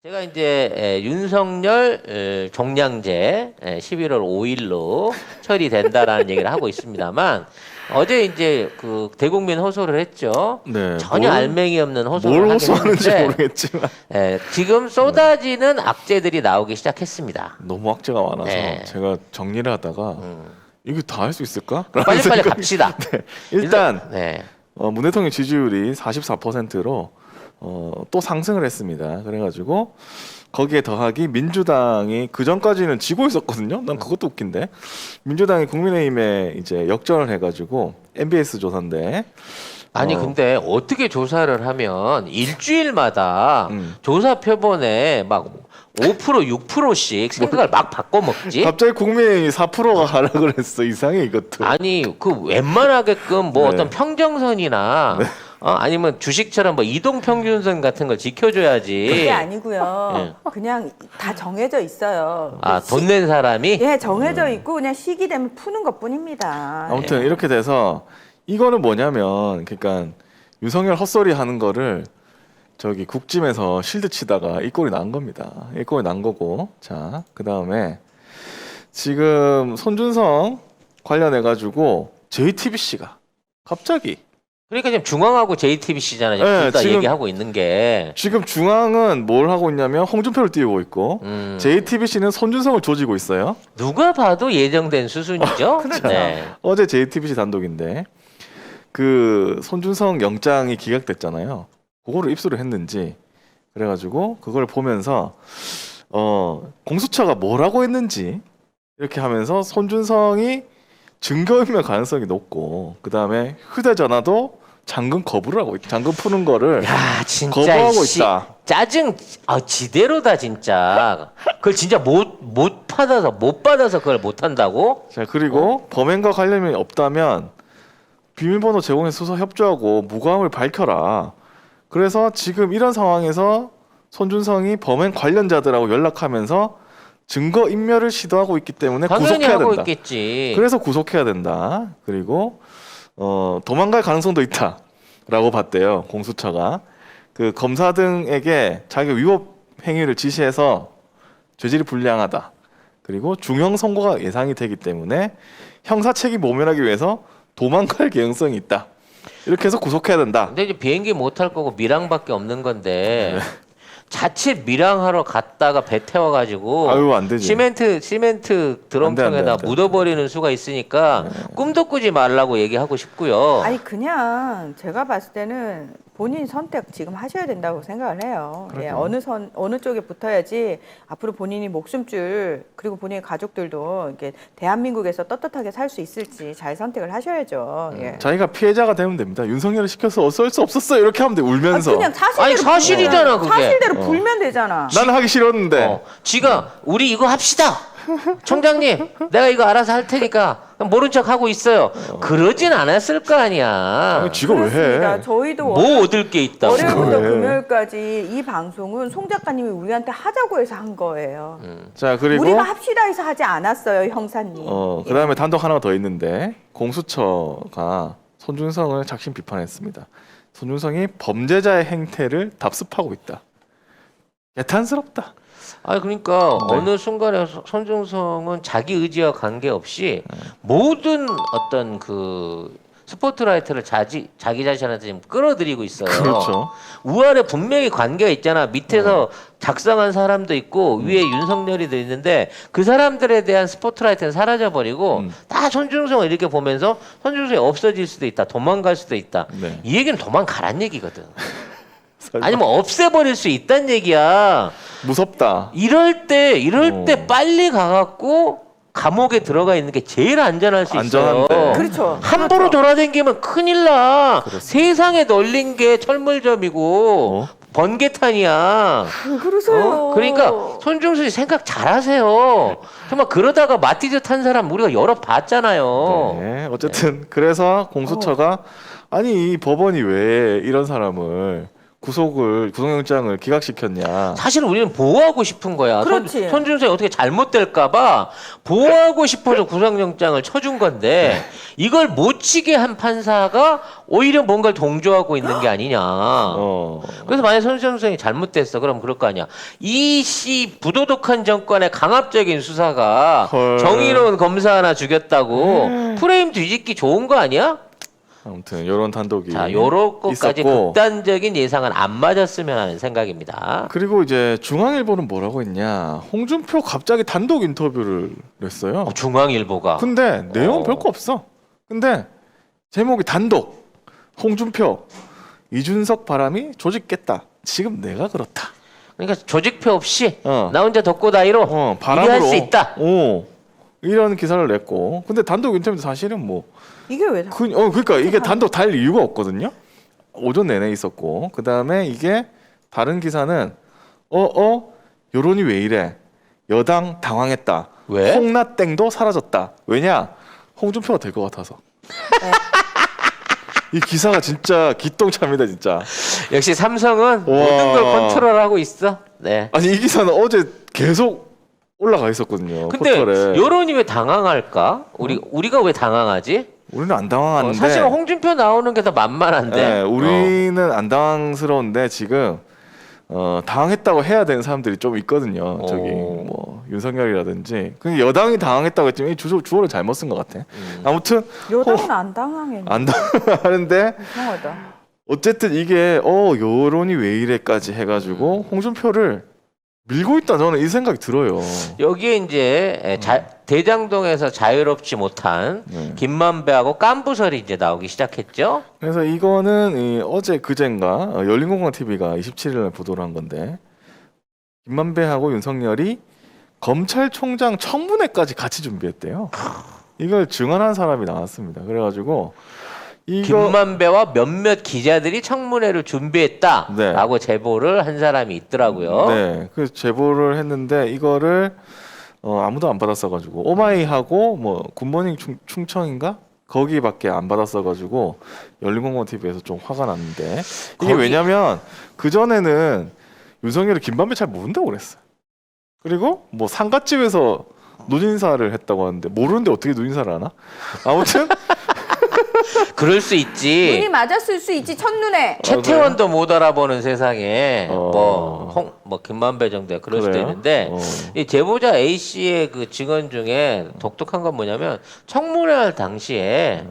제가 이제 윤석열 종량제 11월 5일로 처리된다라는 얘기를 하고 있습니다만 어제 이제 그 대국민 호소를 했죠. 네, 전혀 알맹이 없는 호소를 뭘 하긴 호소하는지 했는데 모르겠지만 지금 쏟아지는 악재들이 나오기 시작했습니다. 너무 악재가 많아서 네. 제가 정리를 하다가 이게 다 할 수 있을까? 빨리빨리 갑시다. 일단 네. 문 대통령 지지율이 44%로 또 상승을 했습니다. 그래가지고 거기에 더하기 민주당이 그 전까지는 지고 있었거든요. 난 그것도 웃긴데 민주당이 국민의힘에 이제 역전을 해가지고 MBS 조사인데 아니 근데 어떻게 조사를 하면 일주일마다 조사 표본에 막 5% 6%씩 생각을 막 바꿔 먹지? 갑자기 국민의힘이 4%가 하락을 했어. 이상해 이것도. 아니 그 웬만하게끔 뭐 네. 어떤 평정선이나 아니면 주식처럼 뭐 이동 평균선 같은 걸 지켜줘야지. 그게 아니고요. 예. 그냥 다 정해져 있어요. 아 돈 낸 사람이? 예, 정해져 있고 그냥 시기 되면 푸는 것뿐입니다. 아무튼 이렇게 돼서 이거는 뭐냐면 그러니까 윤석열 헛소리 하는 거를 저기 국짐에서 실드 치다가 이 꼴이 난 겁니다. 이 꼴이 난 거고. 자, 그다음에 지금 손준성 관련해 가지고 JTBC가 갑자기 그러니까 지금 중앙하고 JTBC잖아요. 네, 둘 다 지금- 얘기하고 있는 게. 지금 중앙은 뭘 하고 있냐면 홍준표를 띄우고 있고 JTBC는 손준성을 조지고 있어요. 누가 봐도 예정된 수순이죠. 그렇죠. 네. 어제 JTBC 단독인데 그 손준성 영장이 기각됐잖아요. 그거를 입수를 했는지 그래가지고 그걸 보면서 공수처가 뭐라고 했는지 이렇게 하면서 손준성이 증거인멸 가능성이 높고 그 다음에 휴대전화도 잠금 거부를 하고 있다. 잠금 푸는 거를 야 진짜 거부하고 씨, 있다. 짜증 지대로다 진짜. 그걸 진짜 못 받아서 그걸 못 한다고? 자 그리고 범행과 관련이 없다면 비밀번호 제공에 수사 협조하고 무고함을 밝혀라. 그래서 지금 이런 상황에서 손준성이 범행 관련자들하고 연락하면서 증거 인멸을 시도하고 있기 때문에 당연히 구속해야 하고 된다. 있겠지. 그래서 구속해야 된다. 그리고 도망갈 가능성도 있다라고 봤대요. 공수처가 그 검사 등에게 자기 위법 행위를 지시해서 죄질이 불량하다. 그리고 중형 선고가 예상이 되기 때문에 형사 책임 모면하기 위해서 도망갈 개연성이 있다. 이렇게 해서 구속해야 된다. 근데 이제 비행기 못 탈 거고 밀항밖에 없는 건데 자칫 밀항하러 갔다가 배 태워가지고 아유 안 되지. 시멘트 드럼통에다 안 돼. 묻어버리는 수가 있으니까 꿈도 꾸지 말라고 얘기하고 싶고요. 아니 그냥 제가 봤을 때는 본인 선택 지금 하셔야 된다고 생각을 해요. 예, 어느 쪽에 붙어야지 앞으로 본인이 목숨줄 그리고 본인의 가족들도 이렇게 대한민국에서 떳떳하게 살 수 있을지 잘 선택을 하셔야죠. 예. 자기가 피해자가 되면 됩니다. 윤석열을 시켜서 어쩔 수 없었어 이렇게 하면 돼. 울면서. 그냥 사실대로 아니, 사실이잖아, 그게. 사실대로 불면 되잖아. 나는 하기 싫었는데. 지가 우리 이거 합시다. 총장님, 내가 이거 알아서 할 테니까 모른 척 하고 있어요. 그러진 않았을 거 아니야. 지가 왜 그렇습니다. 해? 저희도 뭐 얻을 게 있다고. 월요일부터 왜? 금요일까지 이 방송은 송 작가님이 우리한테 하자고 해서 한 거예요. 자 그리고 우리가 합시다 해서 하지 않았어요, 형사님. 그다음에 단독 하나가 더 있는데 공수처가 손준성을 작심 비판했습니다. 손준성이 범죄자의 행태를 답습하고 있다. 개탄스럽다. 아니 그러니까 네. 어느 순간에 손준성은 자기 의지와 관계없이 모든 어떤 그 스포트라이트를 자기 자신한테 지금 끌어들이고 있어요. 그렇죠. 우아래 분명히 관계가 있잖아. 밑에서 작성한 사람도 있고 위에 윤석열이도 있는데 그 사람들에 대한 스포트라이트는 사라져버리고 다 손준성을 이렇게 보면서 손준성이 없어질 수도 있다. 도망갈 수도 있다. 네. 이 얘기는 도망가란 얘기거든. 설마. 아니면 없애버릴 수 있다는 얘기야. 무섭다. 이럴 때 빨리 가갖고 감옥에 들어가 있는 게 제일 안전할 수 있어요. 안전한데. 그렇죠. 함부로 돌아다니면 큰일 나. 그렇습니다. 세상에 널린 게 철물점이고 번개탄이야. 그러세요. 그러니까 손준수씨 생각 잘하세요. 정말 그러다가 마티즈 탄 사람 우리가 여러 봤잖아요. 네, 어쨌든 그래서 공수처가 아니 이 법원이 왜 이런 사람을 구속영장을 기각시켰냐. 사실 우리는 보호하고 싶은 거야. 그렇지. 손준성이 어떻게 잘못될까봐 보호하고 싶어서 구속영장을 쳐준 건데 이걸 못 치게 한 판사가 오히려 뭔가를 동조하고 있는 게 아니냐. 그래서 만약 손준성이 잘못됐어, 그럼 그럴 거 아니야. 이 부도덕한 정권의 강압적인 수사가 헐. 정의로운 검사 하나 죽였다고 프레임 뒤집기 좋은 거 아니야? 아무튼 이런 단독이 자, 요런 것까지 있었고. 극단적인 예상은 안 맞았으면 하는 생각입니다. 그리고 이제 중앙일보는 뭐라고 했냐. 홍준표 갑자기 단독 인터뷰를 냈어요. 중앙일보가. 근데 내용은 별거 없어. 근데 제목이 단독. 홍준표 이준석 바람이 조직 깼다. 지금 내가 그렇다. 그러니까 조직표 없이 나 나 혼자 덕고다이로 바람으로 일할 수 있다. 이런 기사를 냈고. 근데 단독 인터뷰도 사실은 뭐 이게 왜 그러니까 이게 단독 달 이유가 없거든요. 오전 내내 있었고. 그다음에 이게 다른 기사는 여론이 왜 이래? 여당 당황했다. 왜? 홍나땡도 사라졌다. 왜냐? 홍준표가 될 것 같아서. 이 기사가 진짜 기똥차입니다, 진짜. 역시 삼성은 모든 걸 컨트롤하고 있어. 네. 아니 이 기사는 어제 계속 올라가 있었거든요. 근데 포털에. 여론이 왜 당황할까? 우리가 왜 당황하지? 우리는 안 당황하는데. 사실 홍준표 나오는 게 더 만만한데. 네, 우리는 안 당황스러운데 지금 당황했다고 해야 되는 사람들이 좀 있거든요. 저기 뭐 윤석열이라든지. 근데 여당이 당황했다고 했지만 이 주어를 잘못 쓴 것 같아. 아무튼 여당은 안 당황했네. 안 당황하는데 이상하다. 어쨌든 이게 여론이 왜 이래까지 해가지고 홍준표를 밀고 있다 저는 이 생각이 들어요. 여기에 이제 대장동에서 자유롭지 못한 김만배하고 깐부설이 이제 나오기 시작했죠. 그래서 이거는 어제 그젠가 열린공감 TV가 27일날 보도를 한 건데 김만배하고 윤석열이 검찰총장 청문회까지 같이 준비했대요. 이걸 증언한 사람이 나왔습니다. 그래가지고 김만배와 몇몇 기자들이 청문회를 준비했다라고 제보를 한 사람이 있더라고요. 네, 그래서 제보를 했는데 이거를 아무도 안 받았어가지고 오마이하고 뭐 굿모닝 충청인가 거기밖에 안 받았어가지고 열린공감 TV에서 좀 화가 났는데 이게 왜냐면 그 전에는 윤석열이 김만배 잘 모른다고 그랬어요. 그리고 뭐 상가집에서 눈인사를 했다고 하는데 모르는데 어떻게 눈인사를 하나? 아무튼. 그럴 수 있지. 눈이 맞았을 수 있지 첫눈에. 최태원도 못 알아보는 세상에 뭐 김만배 정도야 그럴 수도 있는데 이 제보자 A 씨의 그 증언 중에 독특한 건 뭐냐면 청문회 할 당시에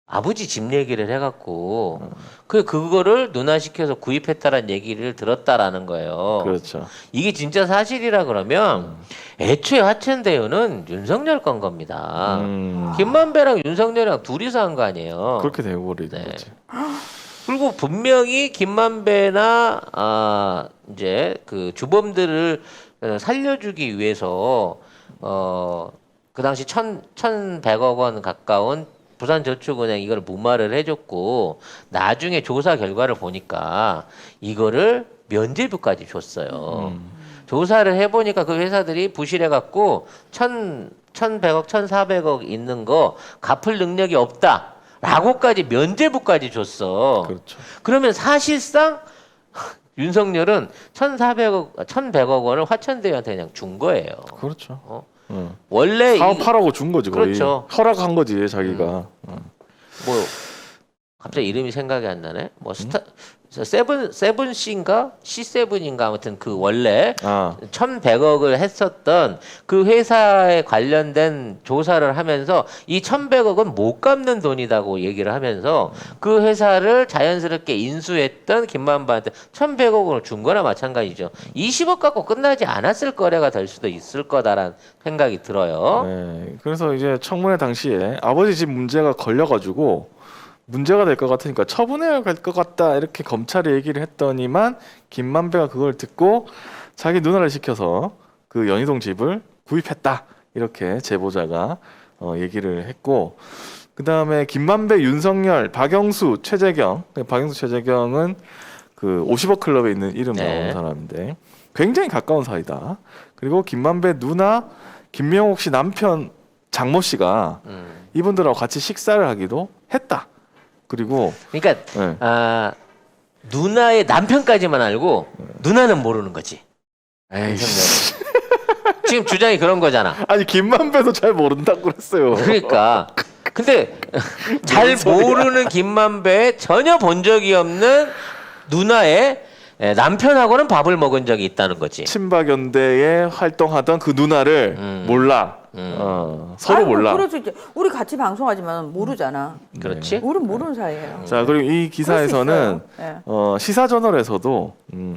아버지 집 얘기를 해갖고 그거를 눈화시켜서 구입했다라는 얘기를 들었다라는 거예요. 그렇죠. 이게 진짜 사실이라 그러면 애초에 화천대유는 윤석열 건 겁니다. 김만배랑 윤석열이랑 둘이서 한 거 아니에요. 그렇게 되어버리는 거지. 그리고 분명히 김만배나 이제 그 주범들을 살려주기 위해서 그 당시 1,100억 원 가까운 부산저축은행 이걸 무마를 해줬고 나중에 조사 결과를 보니까 이거를 면제부까지 줬어요. 조사를 해보니까 그 회사들이 부실해갖고 1,100억, 1,400억 있는 거 갚을 능력이 없다라고까지 면제부까지 줬어. 그렇죠. 그러면 사실상 윤석열은 1,100억 원을 화천대유한테 그냥 준 거예요. 그렇죠. 원래 사업하라고 준 거지 거의. 그렇죠. 허락한 거지 자기가. 뭐 갑자기 이름이 생각이 안 나네. 뭐 세븐C인가 C7인가 아무튼 그 원래 1,100억을 했었던 그 회사에 관련된 조사를 하면서 이 1,100억은 못 갚는 돈이다고 얘기를 하면서 그 회사를 자연스럽게 인수했던 김만배한테 1,100억을 준 거나 마찬가지죠. 20억 갖고 끝나지 않았을 거래가 될 수도 있을 거다라는 생각이 들어요. 네. 그래서 이제 청문회 당시에 아버지 집 문제가 걸려가지고 문제가 될 것 같으니까 처분해야 될 것 같다 이렇게 검찰이 얘기를 했더니만 김만배가 그걸 듣고 자기 누나를 시켜서 그 연희동 집을 구입했다 이렇게 제보자가 얘기를 했고 그 다음에 김만배, 윤석열, 박영수, 최재경 최재경은 그 50억 클럽에 있는 이름 나오는 사람인데 굉장히 가까운 사이다. 그리고 김만배 누나 김명옥 씨 남편 장모 씨가 이분들하고 같이 식사를 하기도 했다. 그리고 그러니까 누나의 남편까지만 알고 누나는 모르는 거지. 에이씨. 지금 주장이 그런 거잖아. 아니 김만배도 잘 모른다고 그랬어요. 그러니까. 근데 잘 무슨 소리야. 모르는 김만배에 전혀 본 적이 없는 누나의 남편하고는 밥을 먹은 적이 있다는 거지. 친박연대에 활동하던 그 누나를 몰라. 서로 아이고, 몰라. 그럴 수 있지. 우리 같이 방송하지만 모르잖아. 그렇지? 우리는 모르는 사이예요. 자 그리고 이 기사에서는 네. 시사저널에서도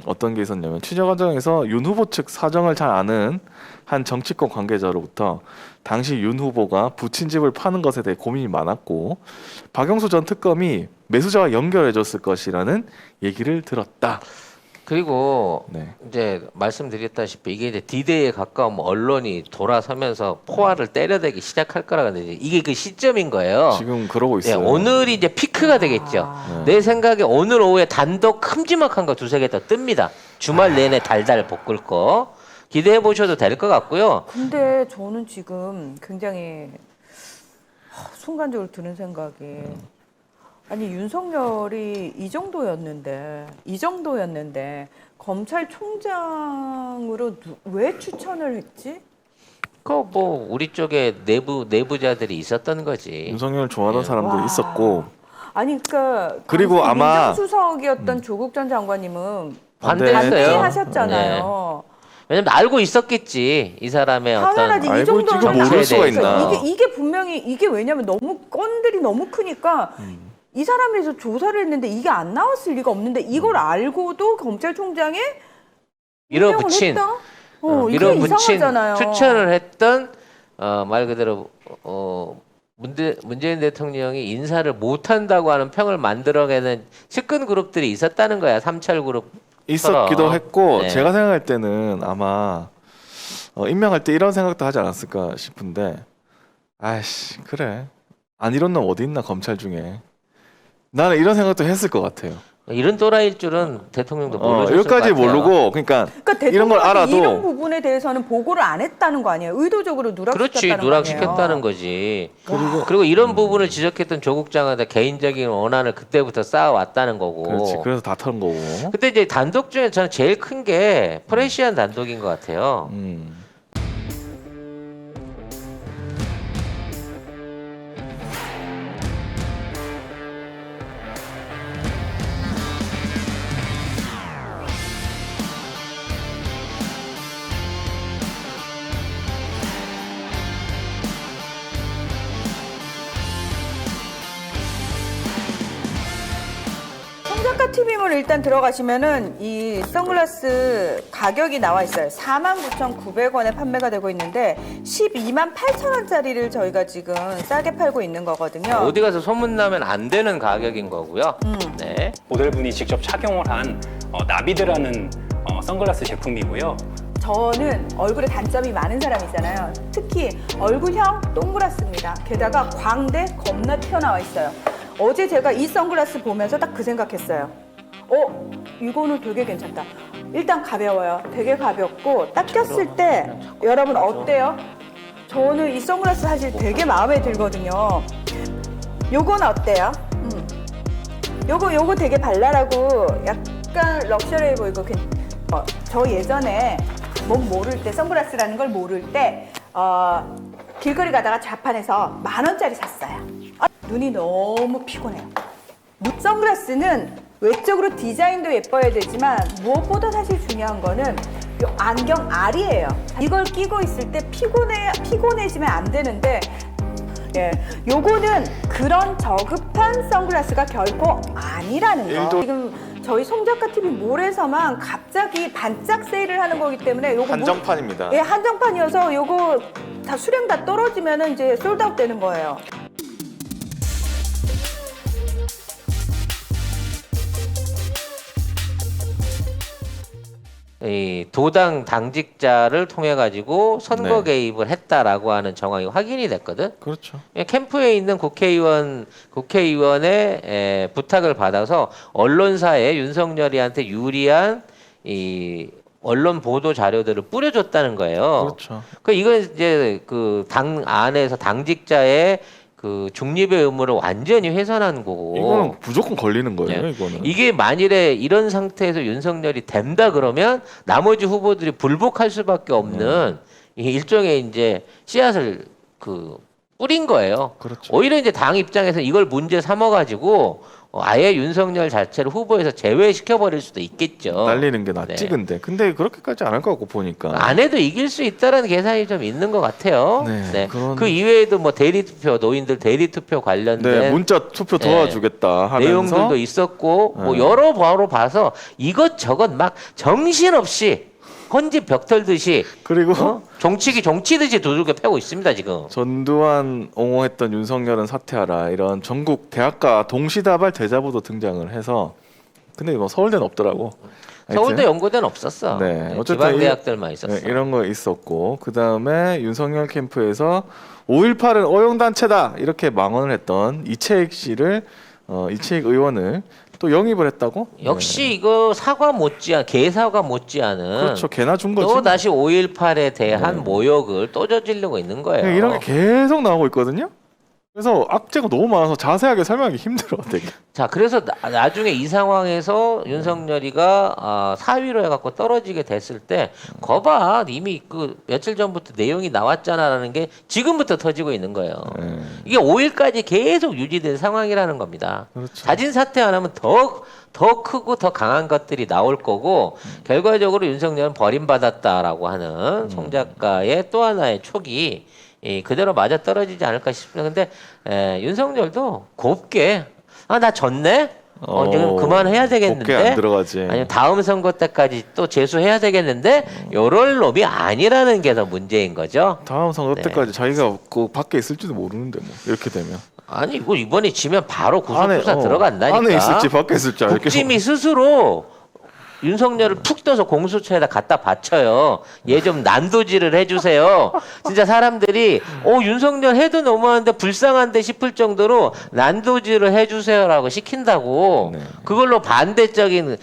어떤 게 있었냐면 취재 과정에서 윤 후보 측 사정을 잘 아는 한 정치권 관계자로부터 당시 윤 후보가 부친 집을 파는 것에 대해 고민이 많았고 박영수 전 특검이 매수자와 연결해줬을 것이라는 얘기를 들었다. 그리고 네. 이제 말씀드렸다시피 이게 이제 D-Day에 가까운 언론이 돌아서면서 포화를 때려대기 시작할 거라고 하는데 이게 그 시점인 거예요. 지금 그러고 예, 있어요. 오늘이 이제 피크가 되겠죠. 내 생각에 오늘 오후에 단독 큼지막한 거 두세 개 더 뜹니다. 주말 내내 달달 볶을 거 기대해 보셔도 될 것 같고요. 근데 저는 지금 굉장히 순간적으로 드는 생각이 아니 윤석열이 이 정도였는데 검찰총장으로 왜 추천을 했지? 그 뭐 우리 쪽에 내부자들이 있었던 거지. 윤석열 좋아하던 사람도 와. 있었고 아니 그러니까 그리고 당시 아마 민정수석이었던 조국 전 장관님은 반대했어요. 반대하셨잖아요. 왜냐면 알고 있었겠지 이 사람의 당연하지. 어떤 이 알고 있지, 정도는 이거 모를 수가 있나. 이게 분명히 이게 왜냐면 너무 건들이 너무 크니까 이 사람에서 조사를 했는데 이게 안 나왔을 리가 없는데 이걸 알고도 검찰총장에 밀어붙인 임명을 했다? 이거 밀어붙인 이상하잖아요. 추천을 했던 말 그대로 문재인 대통령이 인사를 못한다고 하는 평을 만들어내는 측근 그룹들이 있었다는 거야. 삼철 그룹. 있었기도 했고 네. 제가 생각할 때는 아마 임명할 때 이런 생각도 하지 않았을까 싶은데 아이씨 그래 안 이런 놈 어디 있나 검찰 중에 나는 이런 생각도 했을 것 같아요. 이런 또라이일 줄은 대통령도 모르셨을 것 여기까지 같아요. 모르고 그러니까 그러니까 이런 걸 대통령이 알아도 이런 부분에 대해서는 보고를 안 했다는 거 아니에요? 의도적으로 누락시켰다는 그렇지 거 아니에요? 누락시켰다는 거지. 그리고 이런 부분을 지적했던 조국 장관의 개인적인 원한을 그때부터 쌓아왔다는 거고. 그렇지 그래서 다 턴 거고. 그때 이제 단독 중에 저는 제일 큰 게 프레시안 단독인 것 같아요. 송작가 TV몰 일단 들어가시면은 이 선글라스 가격이 나와 있어요. 49,900원에 판매가 되고 있는데 128,000원짜리를 저희가 지금 싸게 팔고 있는 거거든요. 어디 가서 소문나면 안 되는 가격인 거고요. 네. 모델분이 직접 착용을 한 나비드라는 선글라스 제품이고요. 저는 얼굴에 단점이 많은 사람이잖아요. 특히 얼굴형 동그랗습니다. 게다가 광대 겁나 튀어나와 있어요. 어제 제가 이 선글라스 보면서 딱 그 생각했어요. 이거는 되게 괜찮다. 일단 가벼워요. 되게 가볍고 딱 꼈을 때 여러분 어때요? 저는 이 선글라스 사실 되게 마음에 들거든요. 요건 어때요? 요거 되게 발랄하고 약간 럭셔리해 보이고 저 예전에 몸 모를 때 선글라스라는 걸 모를 때 길거리 가다가 자판에서 10,000원짜리 샀어요. 눈이 너무 피곤해요. 선글라스는 외적으로 디자인도 예뻐야 되지만 무엇보다 사실 중요한 거는 요 안경 알이에요. 이걸 끼고 있을 때 피곤해지면 안 되는데 예, 요거는 그런 저급한 선글라스가 결코 아니라는 거. 지금 저희 송작가 TV 몰에서만 갑자기 반짝 세일을 하는 거기 때문에 요거 한정판입니다. 예, 한정판이어서 요거 다 수량 다 떨어지면은 이제 솔드아웃 되는 거예요. 이 도당 당직자를 통해 가지고 선거 네. 개입을 했다라고 하는 정황이 확인이 됐거든. 그렇죠. 캠프에 있는 국회의원의 부탁을 받아서 언론사에 윤석열이한테 유리한 이 언론 보도 자료들을 뿌려줬다는 거예요. 그렇죠. 이건 이제 그 당 안에서 당직자의 그 중립의 의무를 완전히 훼손한 거고. 이거는 무조건 걸리는 거예요. 네. 이거는. 이게 만일에 이런 상태에서 윤석열이 된다 그러면 나머지 후보들이 불복할 수밖에 없는 이 일종의 이제 씨앗을 그 뿌린 거예요. 그렇죠. 오히려 이제 당 입장에서 이걸 문제 삼아가지고 아예 윤석열 자체를 후보에서 제외시켜 버릴 수도 있겠죠. 날리는 게 낫지 네. 근데 그렇게까지 안 할 것 같고 보니까. 안 해도 이길 수 있다라는 계산이 좀 있는 것 같아요. 네, 그런- 그 이외에도 뭐 대리투표, 노인들 대리투표 관련된 네, 문자 투표 도와주겠다 하면서 내용들도 있었고 뭐 네. 여러 바로 봐서 이것저것 막 정신없이 헌집 벽털듯이 그리고 정치듯이 두들겨 패고 있습니다 지금. 전두환 옹호했던 윤석열은 사퇴하라 이런 전국 대학가 동시다발 대자보도 등장을 해서 근데 뭐 서울대는 없더라고. 서울대 연고대는 없었어. 네, 어쨌든 지방 대학들만 있었어. 네, 이런 거 있었고 그 다음에 윤석열 캠프에서 5.18은 어용단체다 이렇게 망언을 했던 이채익 씨를 이채익 의원을 또 영입을 했다고? 역시 이거 사과 못지않은 개사과 못지않은 그렇죠. 개나 준 거지. 또 다시 5.18에 대한 네. 모욕을 또 저지르고 있는 거예요. 그냥 이런 게 계속 나오고 있거든요. 그래서 악재가 너무 많아서 자세하게 설명하기 힘들어 되게. 자, 그래서 나중에 이 상황에서 윤석열이가 사위로 해갖고 떨어지게 됐을 때, 거봐, 이미 그 며칠 전부터 내용이 나왔잖아라는 게 지금부터 터지고 있는 거예요. 네. 이게 5일까지 계속 유지된 상황이라는 겁니다. 그렇죠. 자진 사퇴 안 하면 더 크고 더 강한 것들이 나올 거고, 결과적으로 윤석열은 버림받았다라고 하는 송 작가의 또 하나의 촉이 그대로 맞아 떨어지지 않을까 싶은데 윤석열도 곱게 나 졌네. 지금 그만해야 되겠는데. 곱게 안 들어가지. 아니면 다음 선거 때까지 또 재수해야 되겠는데 요럴 놈이 아니라는 게 더 문제인 거죠. 다음 선거 네. 때까지 자기가 그 밖에 있을지도 모르는데 뭐 이렇게 되면 아니 이거 이번에 지면 바로 구속수사 들어간다니까. 안에 있을지 밖에 있을지 알겠어. 국짐이 스스로 윤석열을 푹 떠서 공수처에다 갖다 바쳐요. 얘 좀 난도질을 해주세요. 진짜 사람들이 윤석열 해도 너무하는데 불쌍한데 싶을 정도로 난도질을 해주세요라고 시킨다고. 네. 그걸로 반대적인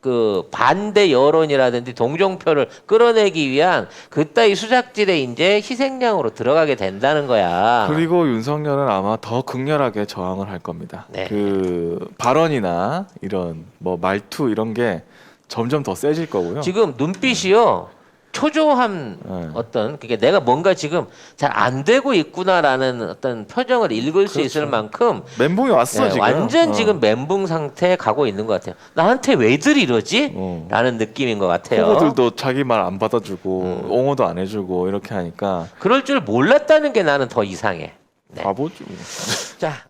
그 반대 여론이라든지 동정표를 끌어내기 위한 그따위 수작질에 이제 희생양으로 들어가게 된다는 거야. 그리고 윤석열은 아마 더 극렬하게 저항을 할 겁니다. 네. 그 발언이나 이런 뭐 말투 이런 게 점점 더 세질 거고요. 지금 눈빛이요 초조한 네. 어떤 그게 내가 뭔가 지금 잘 안 되고 있구나라는 어떤 표정을 읽을 수 있을 만큼 멘붕이 왔어 네, 지금. 완전 지금 멘붕 상태에 가고 있는 것 같아요. 나한테 왜들 이러지? 라는 느낌인 것 같아요. 후보들도 자기 말 안 받아주고 옹호도 안 해주고 이렇게 하니까 그럴 줄 몰랐다는 게 나는 더 이상해. 네. 바보지. 자.